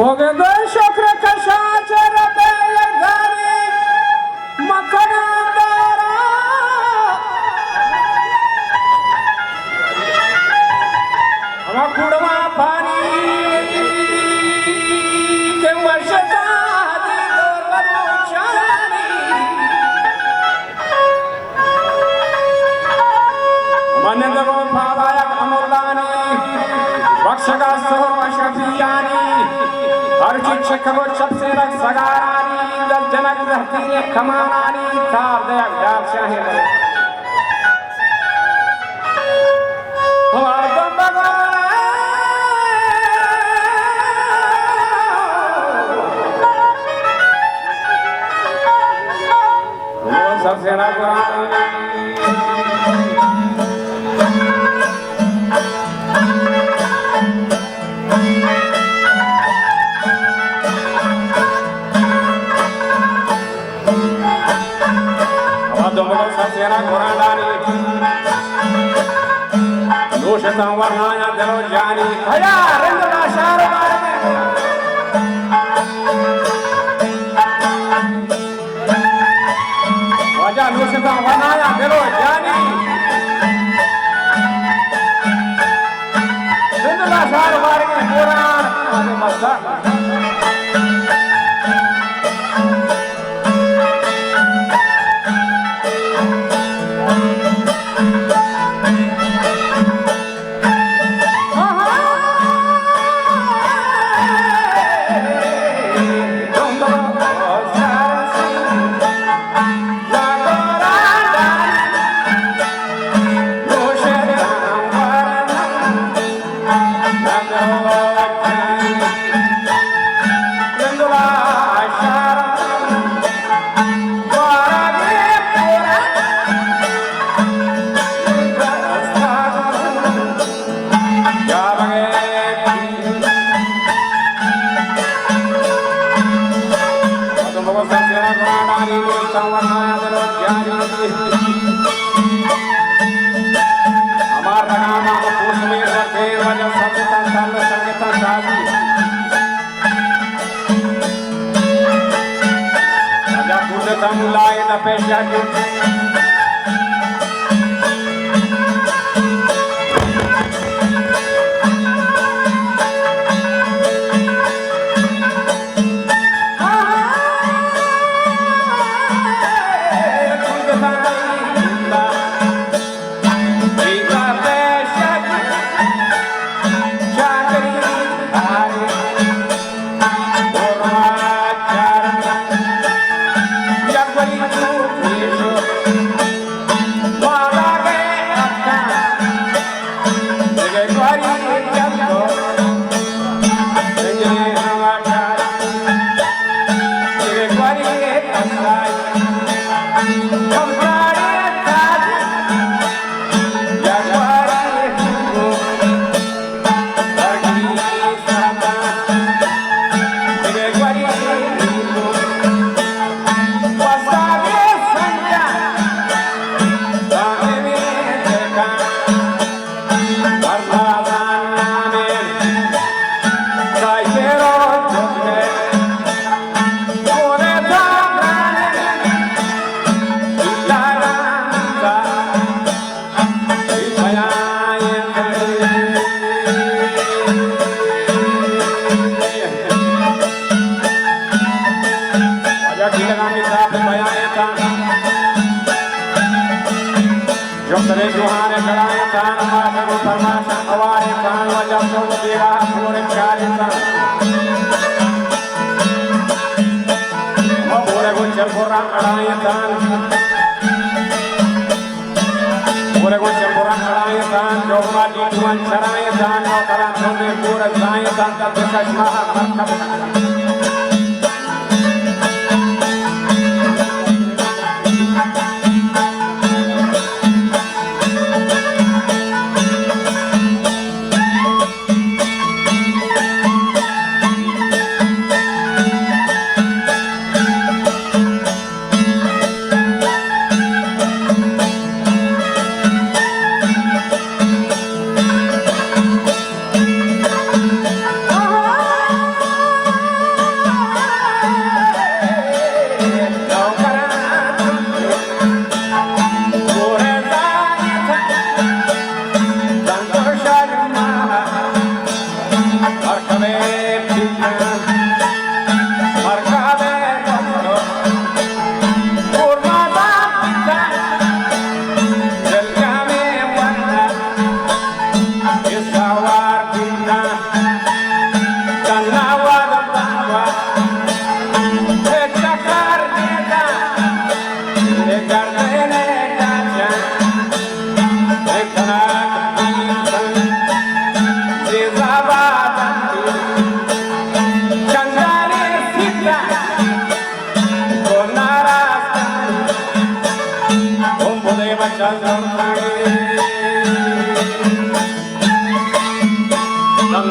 Pogendo şokre kaşa çerebe yegari makanandara ama kudma pani ke varshata di dorvaru chani manendro bhavayak amulani bakshaka soha shafiyani Arjun शक्को सबसे रख सगारानी दस जनक रहती है कमानानी तार दया व्याप शाही बने हमारा तो भगवान सबसे रख Sera Gorandani Nushata Varnaya Delojani Kaya Rendra Sharmar Raja Nushata Varnaya Delojani Rendra Sharmar Quran Masa Mulai na pesha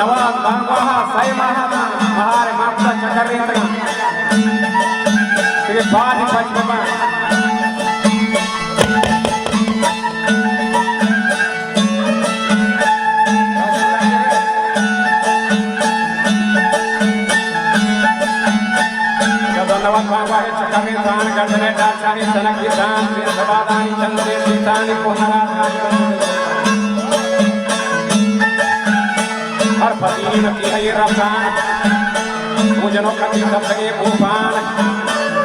नवाब बांगवाहा साई महाना महारे मापता चक्कर रेतगा तेरे बाद ही बच बाबा नवाब बांगवाहा चक्कर रेतान गर्दने डाचानी सनक विधान फिर सवादानी चंद्रे सीतानी कोहरा हर फकीर की है ये रफ्तान मुझनो कभी सब लगे भूपान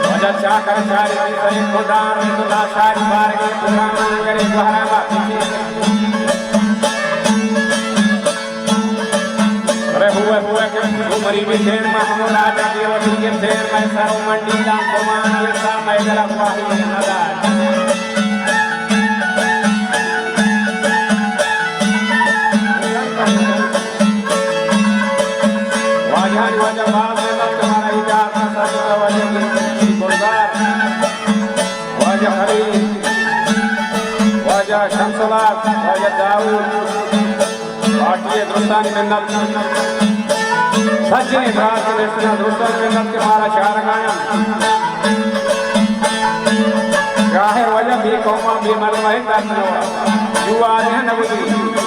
वजह चाकर चारी की सही खुदान दुला शारी बार के पुराण करे गुहरा बाती अरे हुए के उमरी भी थे महमूद राजा की वही के थे मैं सरो मंडी दान कुमान ये सा मैं जला हुआ ही नदार वजह बात में लग तुम्हारा इजाज़ का साथ वजह की गुलजार वजह हरी वजह शमसलात वजह दाऊद पार्टी दुरुस्तानी मिन्नत सच्चे रात के दर्शन दुरुस्तानी मिन्नत के मारा शार गायम जाहिर वजह भी कौमा भी मरवाही दर्शन हुआ युवा ने नबुदी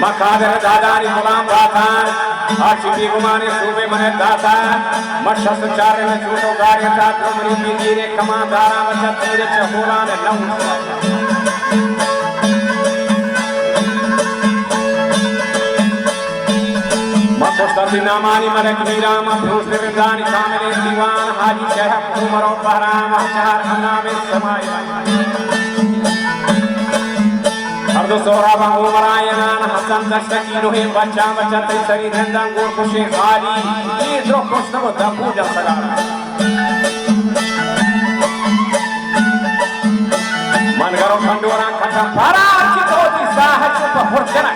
मकादर दादानी गुलाम बातान आशिकी गुमाने सूबे मने दाता मशस चारे में छूटो गाड़ी था तुमरी बीजीरे कमांदारा बच्चा तेरे चहोला ने लहू मकोस्ती नामानी मरे मीरा मफरूज विंदानी कामिले दीवान हाजी शह उमरो बहराम चार नामे समाया अर्दो सोरा बांगो मरायनान हसन दस्तकी रोहे बच्चा बच्चा तई सरी धंधा गोर खुशे खाली ये द्रो कृष्ण को दबू जा सका मन करो खंडोरा खटा फरा की तोती साह चुप हुरचना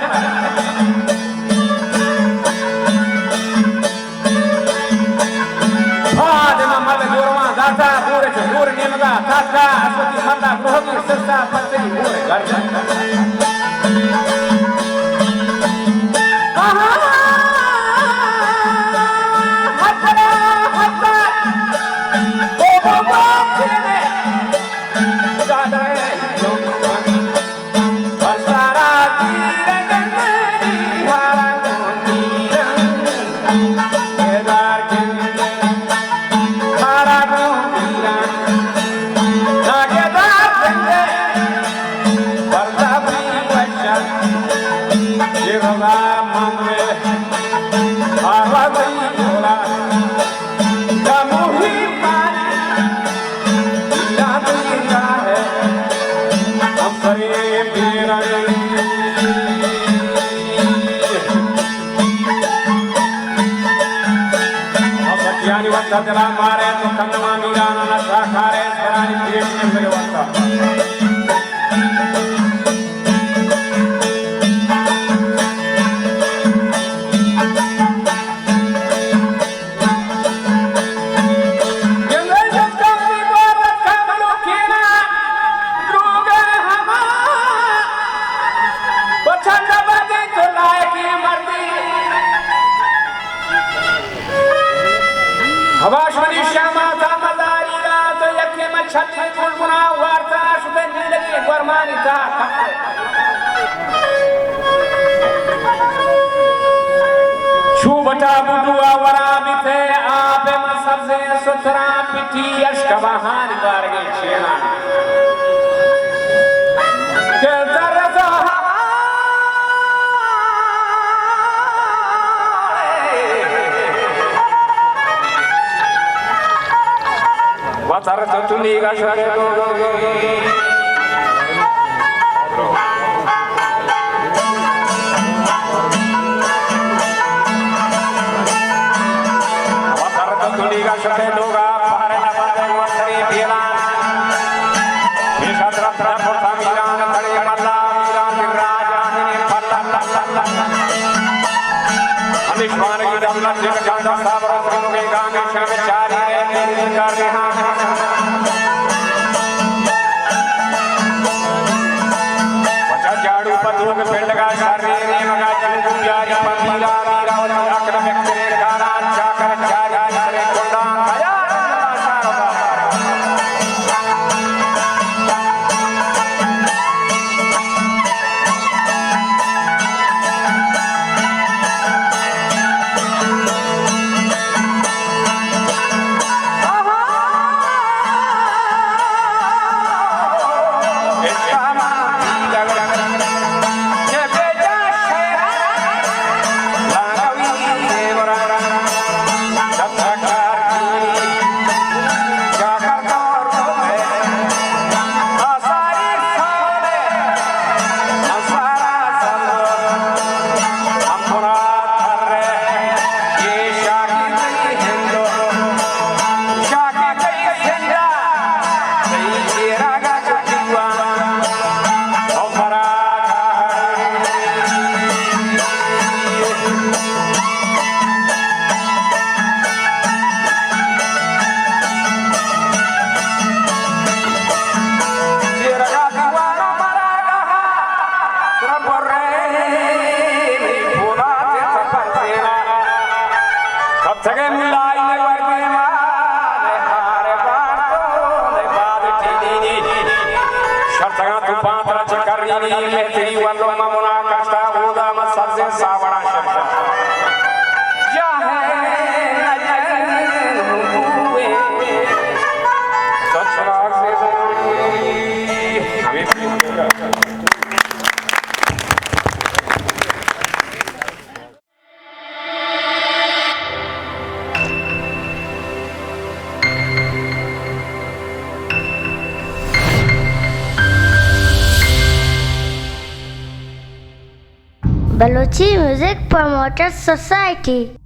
फादमा मल गोरवा दाता गोरे गोर नेमगा ताता असती मल्ला ग्रहगी सस्ता पत्ती गोरे घर जला मारे तो कन्नमा मीरा ना शाखारे सरानी पेट में भगवंता हवाश्वनी श्यामाता मदारी रात यके मच्छली गुणगुणा वार्ता शुभे नीलगी वर्मानिता छुबटा बुडुआ वराबिते आपे मसबसे सुथरा पिठी अश्कवाहान गारगे छेना के तरसा वतर तुली का शरणो शते लोगा पहरे नबादे वसरी पीलान विशद्र प्रभुता मीरान तड़े मल्ला मीरान राजा हिने फल्ला अनिश्वान की दमलत जिन गंधा साबर सिंह के गाने शम चारी ने कर रहा बचा जाड़ू पर लोग पिंड का शरीर ने मगा जंगू प्यारी पंदीला मीरा अक्रम के गाना चाकर चारी हरे कोंडा Balochi Music Promoters Society